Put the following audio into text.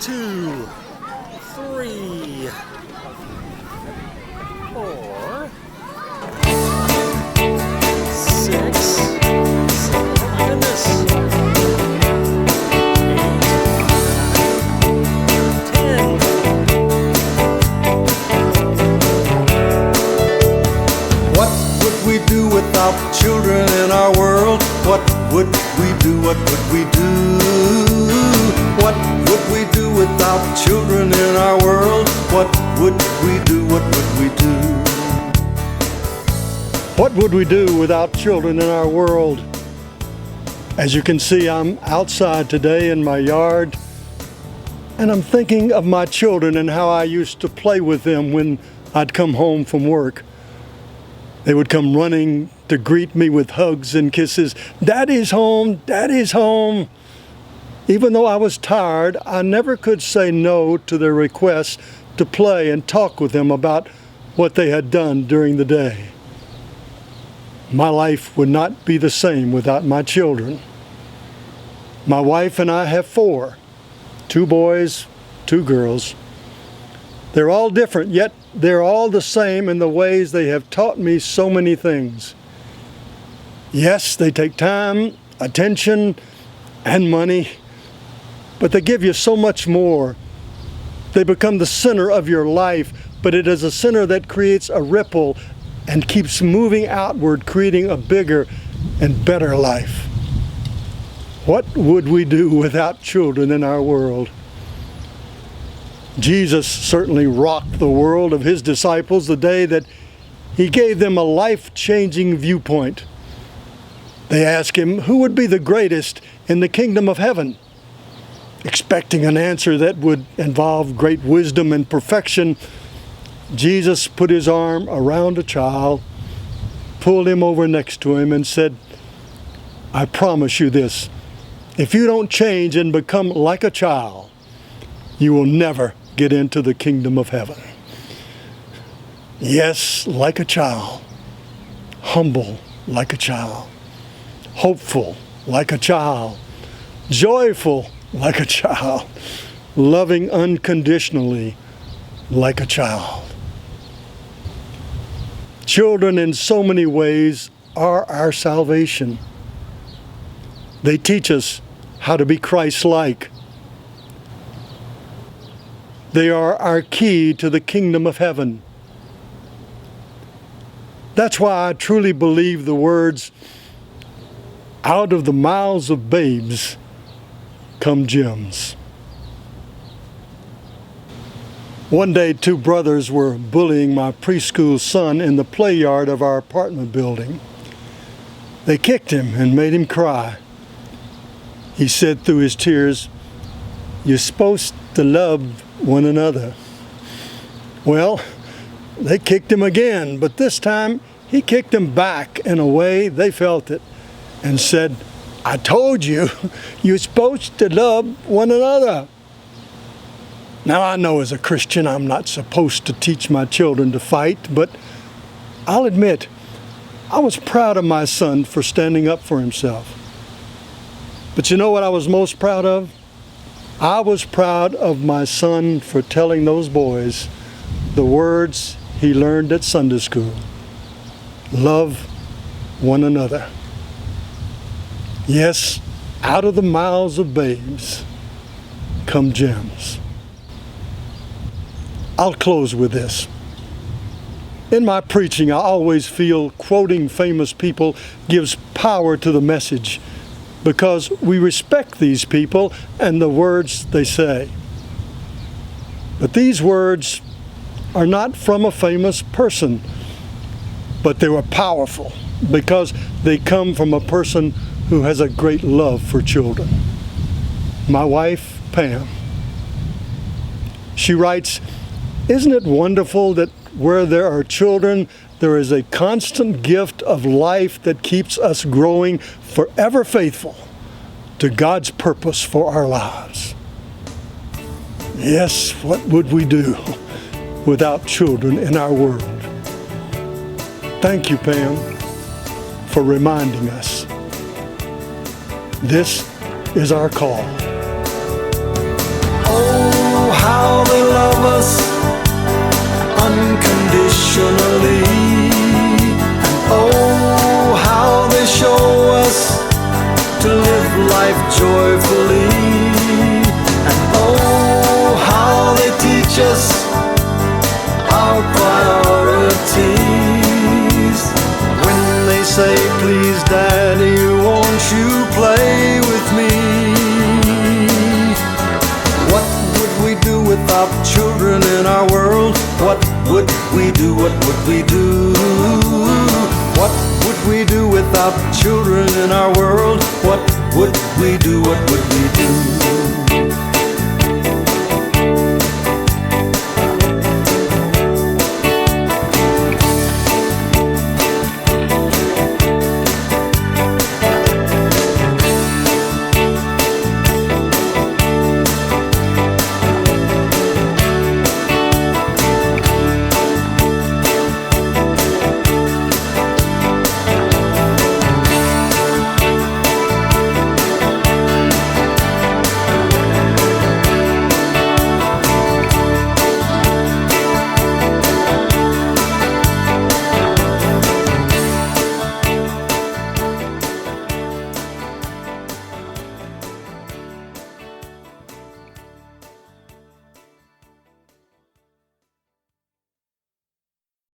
2, 3, 4, 6, 7, goodness, 8, 10. What would we do without children in our world? What would we do? What would we do? What would we do without children in our world? What would we do? What would we do? What would we do without children in our world? As you can see, I'm outside today in my yard, and I'm thinking of my children and how I used to play with them when I'd come home from work. They would come running to greet me with hugs and kisses. Daddy's home, Daddy's home. Even though I was tired, I never could say no to their requests to play and talk with them about what they had done during the day. My life would not be the same without my children. My wife and I have 4, 2 boys, 2 girls. They're all different, yet they're all the same in the ways they have taught me so many things. Yes, they take time, attention, and money, but they give you so much more. They become the center of your life, but it is a center that creates a ripple and keeps moving outward, creating a bigger and better life. What would we do without children in our world? Jesus certainly rocked the world of his disciples the day that he gave them a life-changing viewpoint. They asked him, who would be the greatest in the kingdom of heaven? Expecting an answer that would involve great wisdom and perfection, Jesus put his arm around a child, pulled him over next to him, and said, I promise you this, if you don't change and become like a child, you will never get into the kingdom of heaven. Yes, like a child, humble like a child, hopeful like a child, joyful like a child, loving unconditionally like a child. Children in so many ways are our salvation. They teach us how to be Christ-like. They are our key to the kingdom of heaven. That's why I truly believe the words, out of the mouths of babes come gems. One day, 2 brothers were bullying my preschool son in the play yard of our apartment building. They kicked him and made him cry. He said through his tears, "You're supposed to love one another." Well, they kicked him again, but this time he kicked him back in a way they felt it and said, "I told you, you're supposed to love one another." Now, I know as a Christian I'm not supposed to teach my children to fight, but I'll admit, I was proud of my son for standing up for himself. But you know what I was most proud of? I was proud of my son for telling those boys the words he learned at Sunday school. Love one another. Yes, out of the mouths of babes come gems. I'll close with this. In my preaching, I always feel quoting famous people gives power to the message because we respect these people and the words they say. But these words are not from a famous person, but they were powerful because they come from a person who has a great love for children. My wife, Pam. She writes, "Isn't it wonderful that where there are children, there is a constant gift of life that keeps us growing forever faithful to God's purpose for our lives?" Yes, what would we do without children in our world? Thank you, Pam, for reminding us. This is our call. Oh, live life joyfully. And oh, how they teach us our priorities. When they say, please daddy, won't you play with me? What would we do without children in our world? What would we do? What would we do? What would we do without children in our world? What would we do? What would we do?